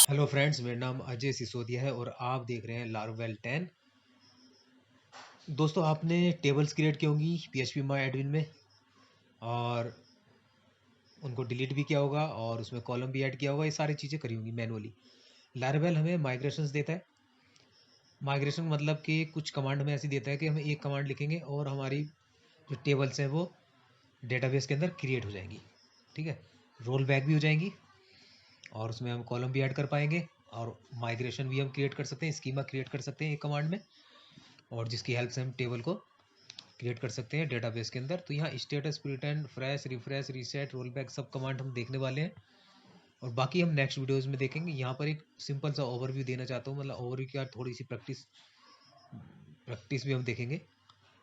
Hello friends, मेरा नाम अजय सिसोदिया है और आप देख रहे हैं लारवेल 10। दोस्तों, आपने टेबल्स क्रिएट की होंगी पीएचपी माई एडमिन में और उनको डिलीट भी किया होगा और उसमें कॉलम भी ऐड किया होगा। ये सारी चीज़ें करी होंगी मैनुअली। लारवेल हमें माइग्रेशंस देता है। माइग्रेशन मतलब कि कुछ कमांड हमें ऐसी देता है कि हम एक कमांड लिखेंगे और हमारी जो टेबल्स हैं वो डेटाबेस के अंदर क्रिएट हो जाएंगी। ठीक है, रोल बैक भी हो जाएंगी और उसमें हम कॉलम भी ऐड कर पाएंगे और माइग्रेशन भी हम क्रिएट कर सकते हैं, स्कीमा क्रिएट कर सकते हैं एक कमांड में, और जिसकी हेल्प से हम टेबल को क्रिएट कर सकते हैं डेटाबेस के अंदर। तो यहाँ status, pretend, fresh, refresh, reset, roll back सब कमांड हम देखने वाले हैं और बाकी हम नेक्स्ट वीडियोस में देखेंगे। यहाँ पर एक सिंपल सा ओवरव्यू देना चाहता हूँ, मतलब ओवरव्यू क्या, थोड़ी सी प्रैक्टिस प्रैक्टिस भी हम देखेंगे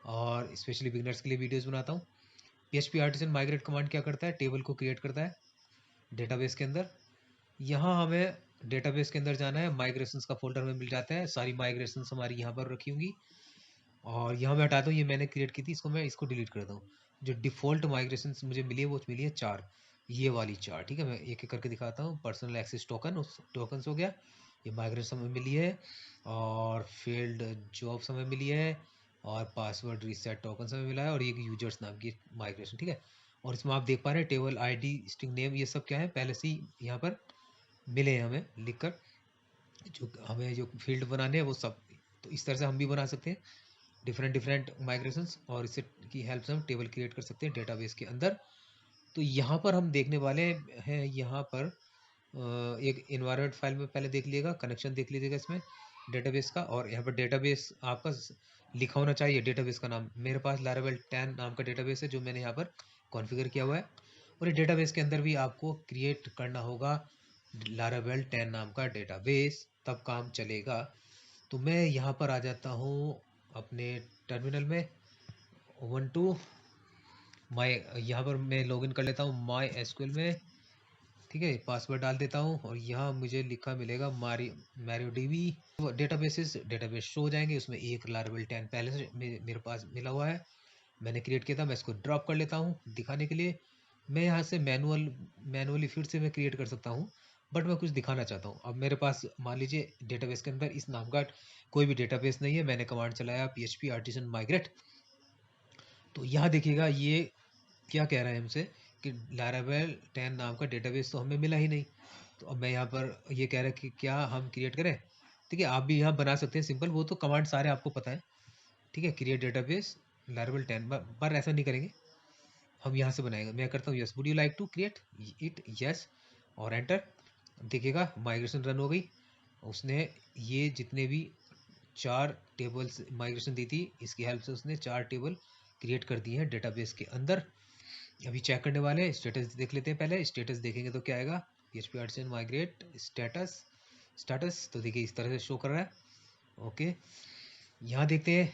और स्पेशली बिगनर्स के लिए वीडियोस बनाता हूँ। PHP आर्टिसन माइग्रेट कमांड क्या करता है, टेबल को क्रिएट करता है डेटाबेस के अंदर। यहाँ हमें डेटाबेस के अंदर जाना है, माइग्रेशंस का फोल्डर में मिल जाता है, सारी माइग्रेशंस हमारी यहाँ पर रखी होंगी और यहाँ मैं हटाता हूँ। ये मैंने क्रिएट की थी, इसको मैं इसको डिलीट करता हूँ। जो डिफ़ॉल्ट माइग्रेशन मुझे मिली है वो मिली है 4, ये वाली 4। ठीक है, मैं एक एक करके दिखाता हूँ। पर्सनल एक्सेस टोकन, उस टोकन्स हो गया, ये माइग्रेशन हमें मिली है, और फील्ड जॉब्स हमें मिली है, और पासवर्ड रीसेट टोकन हमें मिला है, और ये यूजर्स नाम की माइग्रेशन। ठीक है, और इसमें आप देख पा रहे हैं टेबल आईडी, स्ट्रिंग नेम, ये सब क्या है पहले से ही यहाँ पर मिले हैं हमें लिख कर। जो हमें जो फील्ड बनाने हैं वो सब, तो इस तरह से हम भी बना सकते हैं डिफरेंट डिफरेंट माइग्रेशंस, और इससे की हेल्प से हम टेबल क्रिएट कर सकते हैं डेटाबेस के अंदर। तो यहाँ पर हम देखने वाले हैं, यहाँ पर एक इन्वायरमेंट फाइल में पहले देख लीजिएगा, कनेक्शन देख लीजिएगा इसमें डेटाबेस का, और यहाँ पर डेटाबेस आपका लिखा होना चाहिए डेटाबेस का नाम। मेरे पास लारावेल 10 नाम का डेटाबेस है जो मैंने यहाँ पर कॉन्फ़िगर किया हुआ है, और ये डेटाबेस के अंदर भी आपको क्रिएट करना होगा लारावेल 10 नाम का डेटाबेस, तब काम चलेगा। तो मैं यहाँ पर आ जाता हूँ अपने टर्मिनल में, ubuntu माई, यहाँ पर मैं लॉगिन कर लेता हूँ माई एसक्यूएल में। ठीक है, पासवर्ड डाल देता हूँ और यहाँ मुझे लिखा मिलेगा मैरियो डीबी। डेटाबेस शो हो जाएंगे, उसमें एक लारावेल 10 पहले से मेरे पास मिला हुआ है, मैंने क्रिएट किया था। मैं इसको ड्रॉप कर लेता हूँ दिखाने के लिए। मैं यहाँ से मैनुअली फिर से मैं क्रिएट कर सकता हूँ, बट मैं कुछ दिखाना चाहता हूँ। अब मेरे पास मान लीजिए डेटाबेस के अंदर इस नाम का कोई भी डेटाबेस नहीं है, मैंने कमांड चलाया PHP आर्टिसन माइग्रेट। तो यहाँ देखिएगा ये क्या कह रहा है हमसे कि लारावेल 10 नाम का डेटाबेस तो हमें मिला ही नहीं। तो अब मैं यहाँ पर ये कह रहा है कि क्या हम क्रिएट करें। ठीक है, आप भी यहाँ बना सकते हैं सिंपल, वो तो कमांड सारे आपको पता है। ठीक है, क्रिएट डेटाबेस लारावेल 10, पर ऐसा नहीं करेंगे, हम यहाँ से बनाएंगे। मैं करता हूँ yes, would you like to create it, yes, और एंटर। देखिएगा माइग्रेशन रन हो गई। उसने ये जितने भी 4 टेबल्स माइग्रेशन दी थी, इसकी हेल्प से उसने 4 टेबल क्रिएट कर दिए हैं डेटाबेस के अंदर। अभी चेक करने वाले हैं, स्टेटस देख लेते हैं। पहले स्टेटस देखेंगे तो क्या आएगा, PHP artisan migrate status. Status तो देखिए इस तरह से शो कर रहा है। ओके, यहाँ देखते हैं,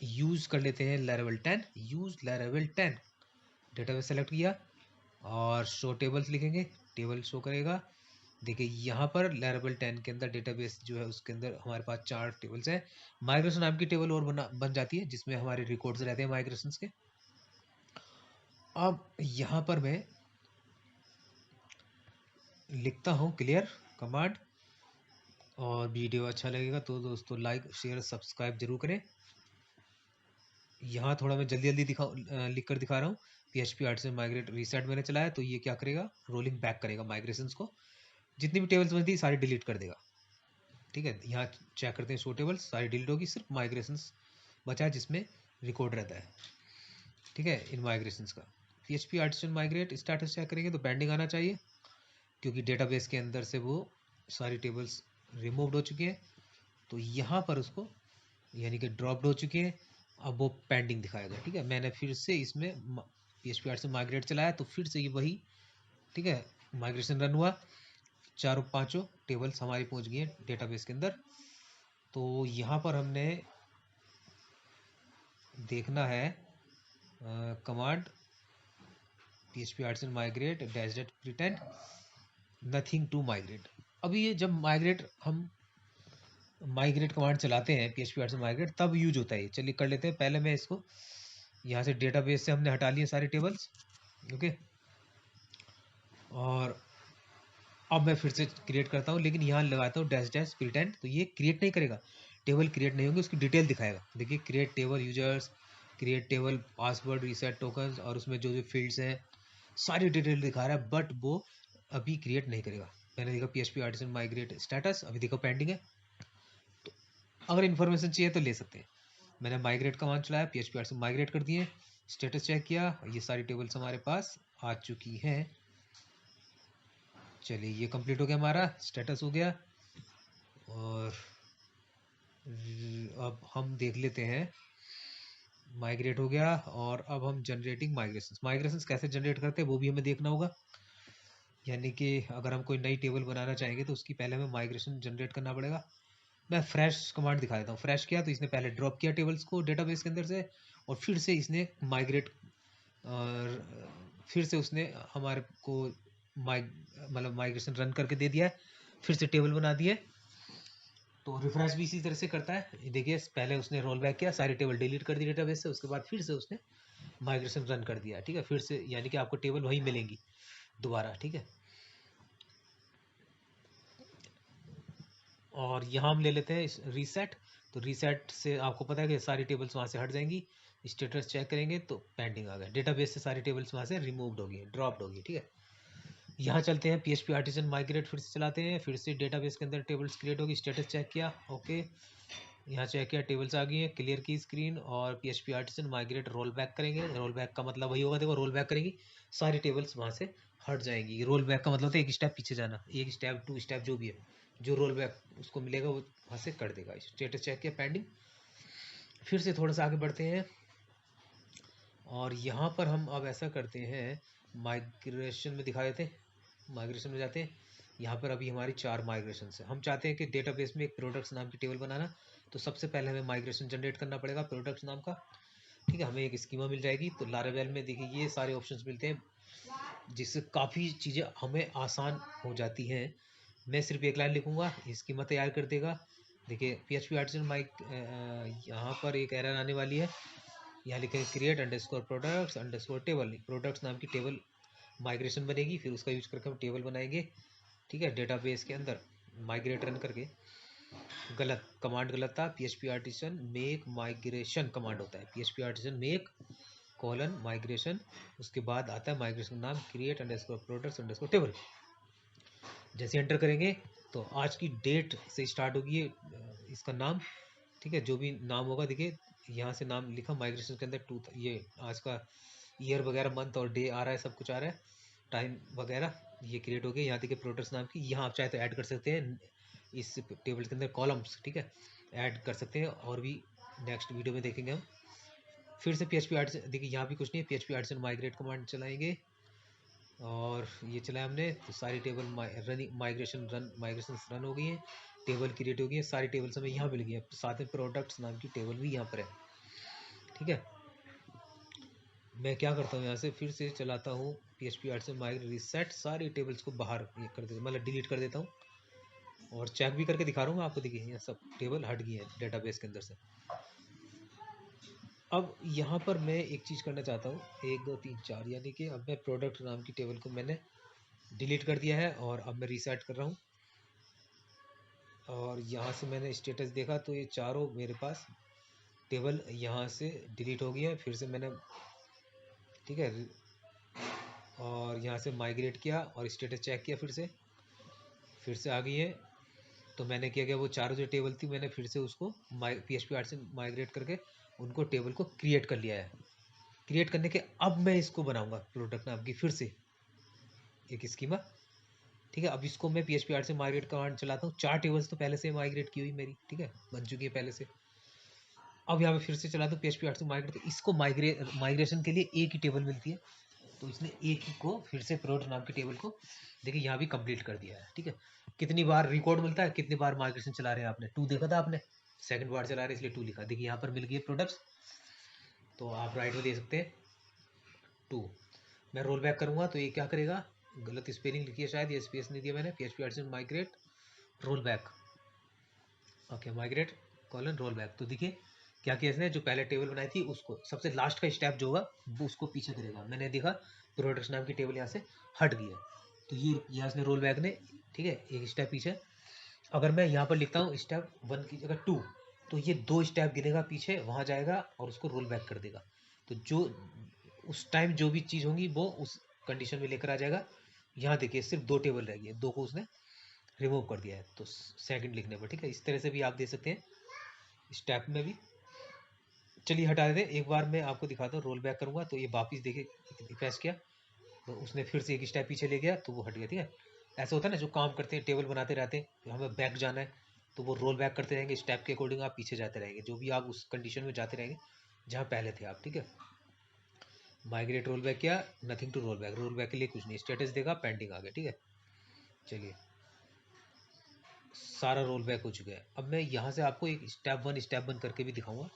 यूज़ कर लेते हैं Laravel 10, use Laravel 10, database select किया और शो टेबल्स लिखेंगे, टेबल शो करेगा। देखिए यहाँ पर लारावेल 10 के अंदर डेटाबेस जो है उसके अंदर हमारे पास 4 टेबल्स हैं। माइग्रेशन नाम की टेबल और बन जाती है जिसमें हमारे रिकॉर्ड्स रहते हैं माइग्रेशंस के। अब यहाँ पर मैं लिखता हूँ क्लियर कमांड, और वीडियो अच्छा लगेगा तो दोस्तों लाइक शेयर सब्सक्राइब जरूर करें। यहाँ थोड़ा मैं जल्दी जल्दी लिख कर दिखा रहा हूँ। PHP आर्टिसन माइग्रेट रीसेट मैंने चलाया तो ये क्या करेगा, रोलिंग बैक करेगा माइग्रेशंस को, जितनी भी टेबल्स बनी थी सारी डिलीट कर देगा। ठीक है, यहाँ चेक करते हैं, शो टेबल्स सारी डिलीट होगी, सिर्फ माइग्रेशंस बचा है जिसमें रिकॉर्ड रहता है। ठीक है, इन माइग्रेशंस का PHP artisan migrate status check करेंगे तो पेंडिंग आना चाहिए, क्योंकि डेटाबेस के अंदर से वो सारी टेबल्स रिमूव्ड हो चुकी हैं। तो यहाँ पर उसको यानी कि ड्रॉप्ड हो चुके हैं, अब वो पेंडिंग दिखाएगा। ठीक है, मैंने फिर से इसमें PHP आर्टिसन माइग्रेट चलाया तो फिर से ये वही, ठीक है, माइग्रेशन रन हुआ, चारों पांचों टेबल्स हमारी पहुंच गई हैं डेटाबेस के अंदर। तो यहाँ पर हमने देखना है command PHP artisan migrate dash dash pretend nothing to migrate. अभी ये जब माइग्रेट कमांड चलाते हैं PHP आर्टिसन माइग्रेट तब यूज होता है ये। चलिए कर लेते हैं, पहले मैं इसको यहाँ से डेटाबेस से हमने हटा लिए सारे टेबल्स। ओके, और अब मैं फिर से क्रिएट करता हूँ, लेकिन यहाँ लगाता हूँ डैश डैश प्रिटेंड, तो ये क्रिएट नहीं करेगा, टेबल क्रिएट नहीं होंगे, उसकी डिटेल दिखाएगा। देखिए create table users, create table password, reset token, और उसमें जो जो फील्ड्स हैं सारी डिटेल दिखा रहा है, बट वो अभी क्रिएट नहीं करेगा। मैंने देखा PHP आर्टिसन माइग्रेट स्टेटस, अभी देखो पेंडिंग है। तो अगर इन्फॉर्मेशन चाहिए तो ले सकते हैं। मैंने माइग्रेट कमांड चलाया, PHP आर्टिसन माइग्रेट कर दिए, स्टेटस चेक किया, ये सारी टेबल्स हमारे पास आ चुकी हैं। चलिए ये कंप्लीट हो गया, हमारा स्टेटस हो गया। और अब हम देख लेते हैं, माइग्रेट हो गया। और अब हम जनरेटिंग माइग्रेशंस कैसे जनरेट करते हैं वो भी हमें देखना होगा। यानी कि अगर हम कोई नई टेबल बनाना चाहेंगे तो उसकी पहले हमें माइग्रेशन जनरेट करना पड़ेगा। मैं फ्रेश कमांड दिखा देता हूँ। फ्रेश किया तो इसने पहले ड्रॉप किया टेबल्स को डेटाबेस के अंदर से, और फिर से इसने माइग्रेट, फिर से उसने हमारे को मतलब माइग्रेशन रन करके दे दिया है, फिर से टेबल बना दिया है। तो रिफ्रेश भी इसी तरह से करता है। देखिए पहले उसने रोल बैक किया, सारी टेबल डिलीट कर दी डेटाबेस से, उसके बाद फिर से उसने माइग्रेशन रन कर दिया, ठीक है। फिर से यानी कि आपको टेबल वही मिलेंगी दोबारा, ठीक है। और यहाँ हम ले लेते हैं रीसेट। तो रीसेट से आपको पता है कि सारी टेबल्स वहाँ से हट जाएंगी। स्टेटस चेक करेंगे तो पेंडिंग आ गया, डेटाबेस से सारी टेबल्स वहाँ से रिमूव्ड होगी, ड्रॉप्ड होगी, ठीक है। यहाँ चलते हैं PHP आर्टिसन माइग्रेट, फिर से चलाते हैं, फिर से डेटाबेस के अंदर टेबल्स क्रिएट होगी, स्टेटस चेक किया, ओके। यहाँ चेक किया, टेबल्स आ गई है, क्लियर की स्क्रीन, और PHP artisan migrate roll back करेंगे। रोल बैक का मतलब वही होगा, देखो रोल बैक करेंगी, सारी टेबल्स वहाँ से हट जाएंगी। रोल बैक का मतलब होता है एक स्टेप पीछे जाना, एक स्टेप, टू स्टेप, जो भी है, जो रोल बैक उसको मिलेगा वो वहाँ से कर देगा। स्टेटस चेक किया, पेंडिंग। फिर से थोड़ा सा आगे बढ़ते हैं, और यहाँ पर हम अब ऐसा करते हैं, माइग्रेशन में दिखा देते हैं, माइग्रेशन में जाते हैं। यहाँ पर अभी हमारी 4 माइग्रेशन है। हम चाहते हैं कि डेटाबेस में एक प्रोडक्ट्स नाम की टेबल बनाना, तो सबसे पहले हमें माइग्रेशन जनरेट करना पड़ेगा प्रोडक्ट्स नाम का, ठीक है। हमें एक स्कीमा मिल जाएगी। तो लारावेल में देखिए ये सारे ऑप्शंस मिलते हैं, जिससे काफ़ी चीज़ें हमें आसान हो जाती हैं। मैं सिर्फ एक लाइन लिखूंगा, स्कीमा तैयार कर देगा। देखिए PHP आर्टिसन यहाँ पर एक एरर आने वाली है। यहाँ लिखेंगे create underscore products underscore table, products नाम की टेबल माइग्रेशन बनेगी, फिर उसका यूज करके हम टेबल बनाएंगे, ठीक है, डेटाबेस के अंदर माइग्रेट रन करके। गलत, कमांड गलत था। PHP artisan make migration command होता है, PHP artisan make colon migration, उसके बाद आता है माइग्रेशन नाम create underscore products underscore table. जैसे एंटर करेंगे तो आज की डेट से स्टार्ट होगी इसका नाम, ठीक है। जो भी नाम होगा, देखिए यहाँ से नाम लिखा माइग्रेशन के अंदर, टू, ये आज का ईयर वगैरह, मंथ और डे आ रहा है, सब कुछ आ रहा है, टाइम वगैरह ये क्रिएट हो गया। यहाँ देखिए प्रोडक्ट्स नाम की, यहाँ आप चाहे तो ऐड कर सकते हैं इस टेबल के अंदर कॉलम्स, ठीक है, ऐड कर सकते हैं, और भी नेक्स्ट वीडियो में देखेंगे हम। फिर से PHP आर्टिसन, देखिए यहाँ भी कुछ नहीं है, PHP आर्टिसन माइग्रेट कमांड चलाएंगे, और ये चलाया हमने तो सारी टेबल माइग्रेशन रन हो गई हैं, टेबल क्रिएट हो गई है, सारी टेबल्स हमें यहाँ मिल गई है, साथ में प्रोडक्ट्स नाम की टेबल भी यहाँ पर है, ठीक है। मैं क्या करता हूँ, यहाँ से फिर से चलाता हूँ PHP आर्टिसन माइग्रेट रीसेट, सारी टेबल्स को बाहर ये कर देता, मतलब डिलीट कर देता हूँ, और चेक भी करके दिखा रहा हूँ आपको। देखिए यहाँ सब टेबल हट गई है डेटाबेस के अंदर से। अब यहाँ पर मैं एक चीज़ करना चाहता हूँ, 1 2 3 4, यानी कि अब मैं प्रोडक्ट नाम की टेबल को मैंने डिलीट कर दिया है, और अब मैं रीसेट कर रहा हूँ। और यहाँ से मैंने स्टेटस देखा तो ये चारों मेरे पास टेबल यहाँ से डिलीट हो गई है। फिर से मैंने, ठीक है, और यहाँ से माइग्रेट किया और स्टेटस चेक किया, फिर से आ गई है। तो मैंने क्या किया, वो चारों जो टेबल थी मैंने फिर से उसको PHP आर्ट से माइग्रेट करके उनको टेबल को क्रिएट कर लिया है। क्रिएट करने के अब मैं इसको बनाऊंगा प्रोडक्ट नाम की फिर से एक स्कीमा, ठीक है। अब इसको मैं PHP आर्ट से माइग्रेट कमांड चलाता हूँ। 4 टेबल्स तो पहले से माइग्रेट की हुई मेरी, ठीक है, बन चुकी है पहले से। अब यहाँ पे फिर से चलाता हूँ PHP आर्ट से माइग्रेट, तो इसको माइग्रेशन के लिए एक ही टेबल मिलती है, तो इसने एक ही को फिर से प्रोडक्ट नाम की टेबल को, देखिए यहाँ भी कंप्लीट कर दिया है, ठीक है। कितनी बार रिकॉर्ड मिलता है, कितनी बार माइग्रेशन चला रहे हैं आपने, 2 देखा था आपने, सेकंड बार चला रहे हैं इसलिए 2 लिखा। देखिए यहाँ पर मिल गई प्रोडक्ट्स, तो आप राइट में दे सकते हैं 2। मैं रोल बैक करूँगा तो ये क्या करेगा, गलत स्पेलिंग लिखी है शायद, ये स्पेस नहीं दिया मैंने, PHP artisan migrate roll back, okay, migrate colon roll back. तो देखिए क्या किया इसने, जो पहले टेबल बनाई थी उसको, सबसे लास्ट का स्टेप जो होगा वो उसको पीछे करेगा। मैंने देखा प्रोडक्ट्स नाम की टेबल यहाँ से हट गई है, तो ये यहाँ से रोल बैक ने, ठीक है, एक स्टेप पीछे। अगर मैं यहाँ पर लिखता हूँ स्टेप 1 की जगह 2, तो ये 2 स्टेप गिनेगा पीछे, वहाँ जाएगा और उसको रोल बैक कर देगा। तो जो उस टाइम जो भी चीज़ होंगी वो उस कंडीशन में लेकर आ जाएगा। यहाँ देखिए सिर्फ 2 टेबल रह गई है, 2 को उसने रिमूव कर दिया है तो सेकंड लिखने पर, ठीक है। इस तरह से भी आप दे सकते हैं स्टेप में भी। चलिए हटा देते हैं, एक बार मैं आपको दिखाता हूँ। रोल बैक करूँगा तो ये वापिस देखिए प्रेस किया तो उसने फिर से एक स्टेप पीछे ले गया तो वो हट गया, ठीक है। ऐसा होता है ना, जो काम करते हैं टेबल बनाते रहते हैं, तो हमें बैक जाना है तो वो रोल बैक करते रहेंगे, स्टेप के अकॉर्डिंग आप पीछे जाते रहेंगे, जो भी आप उस कंडीशन में जाते रहेंगे जहाँ पहले थे आप, ठीक है। माइग्रेट रोल बैक किया, nothing to roll back, roll back के लिए कुछ नहीं, स्टेटस देगा पेंडिंग आ गया, ठीक है। चलिए सारा रोल बैक हो चुका है। अब मैं यहाँ से आपको एक स्टेप वन करके भी दिखाऊंगा।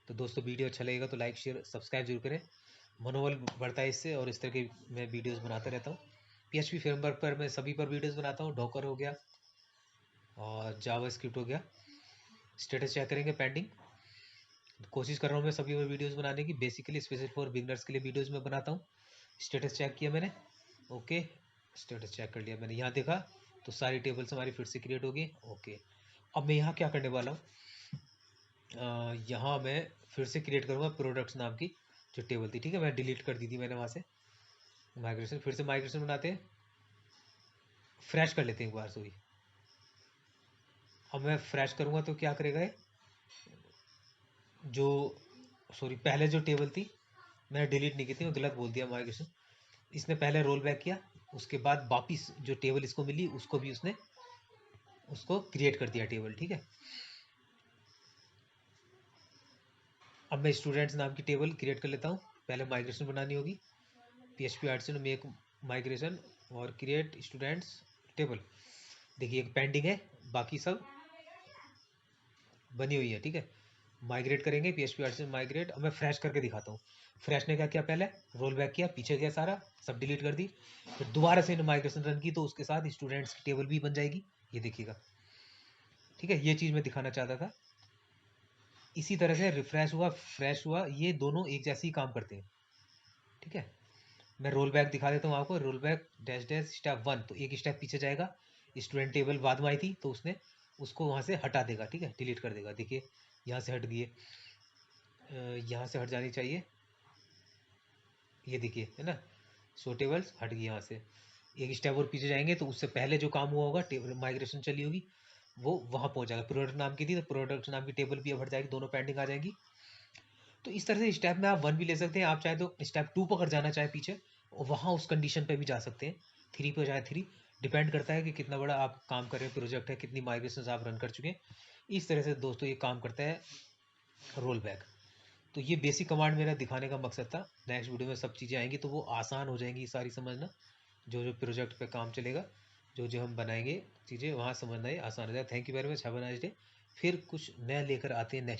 तो दोस्तों वीडियो अच्छा लगेगा तो लाइक शेयर सब्सक्राइब जरूर करें, मनोबल बढ़ता है इससे, और इस तरह की मैं वीडियोस बनाता रहता हूँ। PHP फ्रेमवर्क पर मैं सभी पर वीडियोस बनाता हूँ, डॉकर हो गया और जावा स्क्रिप्ट हो गया। स्टेटस चेक करेंगे पेंडिंग। कोशिश कर रहा हूँ मैं सभी पर वीडियोस बनाने की, बेसिकली स्पेशल फॉर बिगनर्स के लिए वीडियोस में बनाता हूँ। स्टेटस चेक किया मैंने, ओके, स्टेटस चेक कर लिया मैंने, यहाँ देखा तो सारी टेबल्स हमारी फिर से क्रिएट होगी, ओके। अब मैं यहाँ क्या करने वाला हूँ, यहाँ मैं फिर से क्रिएट करूँगा प्रोडक्ट्स नाम की जो टेबल थी, ठीक है। मैं डिलीट कर दी थी मैंने वहाँ से। माइग्रेशन, फिर से माइग्रेशन बनाते हैं, फ्रेश कर लेते हैं एक बार, सॉरी। अब मैं फ्रेश करूँगा तो क्या करेगा ये, जो सॉरी पहले जो टेबल थी मैंने डिलीट नहीं की थी, मैं गलत बोल दिया माइग्रेशन। इसने पहले रोल बैक किया, उसके बाद वापिस जो टेबल इसको मिली उसको भी उसने उसको क्रिएट कर दिया टेबल, ठीक है। अब मैं स्टूडेंट्स नाम की टेबल क्रिएट कर लेता हूँ, पहले माइग्रेशन बनानी होगी। PHP आर्टिसन मेक माइग्रेशन और क्रिएट स्टूडेंट्स टेबल। देखिए एक पेंडिंग है, बाकी सब बनी हुई है, ठीक है। माइग्रेट करेंगे PHP आर्टिसन माइग्रेट। अब मैं फ्रेश करके दिखाता हूँ। फ्रेश ने क्या किया, पहले रोल बैक किया, पीछे गया, सारा सब डिलीट कर दी, फिर दोबारा से माइग्रेशन रन की तो उसके साथ स्टूडेंट्स की टेबल भी बन जाएगी, ये देखिएगा, ठीक है। ये चीज़ मैं दिखाना चाहता था। इसी तरह से रिफ्रेश हुआ फ्रेश हुआ, ये दोनों एक जैसे ही काम करते हैं, ठीक है। मैं रोल बैक दिखा देता हूँ आपको। Roll back dash dash step 1, तो एक स्टेप पीछे जाएगा, स्टूडेंट टेबल बाद में आई थी तो उसने उसको वहाँ से हटा देगा, ठीक है, डिलीट कर देगा। देखिए यहाँ से हट गई है, यहाँ से हट जानी चाहिए, ये देखिए है ना, सो टेबल्स हट गई यहाँ से। एक स्टेप और पीछे जाएंगे तो उससे पहले जो काम हुआ होगा, माइग्रेशन चली होगी, वो वहाँ पहुँच जाएगा। प्रोडक्ट नाम की थी तो प्रोडक्ट नाम की टेबल भी अब हट जाएगी, दोनों पेंडिंग आ जाएगी। तो इस तरह से स्टेप में आप 1 भी ले सकते हैं, आप चाहे तो स्टेप 2 पकड़ जाना चाहे पीछे और वहाँ उस कंडीशन पे भी जा सकते हैं, 3 पे जाए 3, डिपेंड करता है कि कितना बड़ा आप काम कर रहे हैं, प्रोजेक्ट है, कितनी माइग्रेशन आप रन कर चुके हैं। इस तरह से दोस्तों ये काम करता है रोल बैक। तो ये बेसिक कमांड मेरा दिखाने का मकसद था। नेक्स्ट वीडियो में सब चीज़ें आएंगी तो वो आसान हो जाएंगी सारी समझना, जो जो प्रोजेक्ट पे काम चलेगा, जो जो हम बनाएंगे चीज़ें, वहाँ समझना ही आसान हो जाएगा। Thank you very much, have a nice day. फिर कुछ नया लेकर आते हैं नेक्स्ट।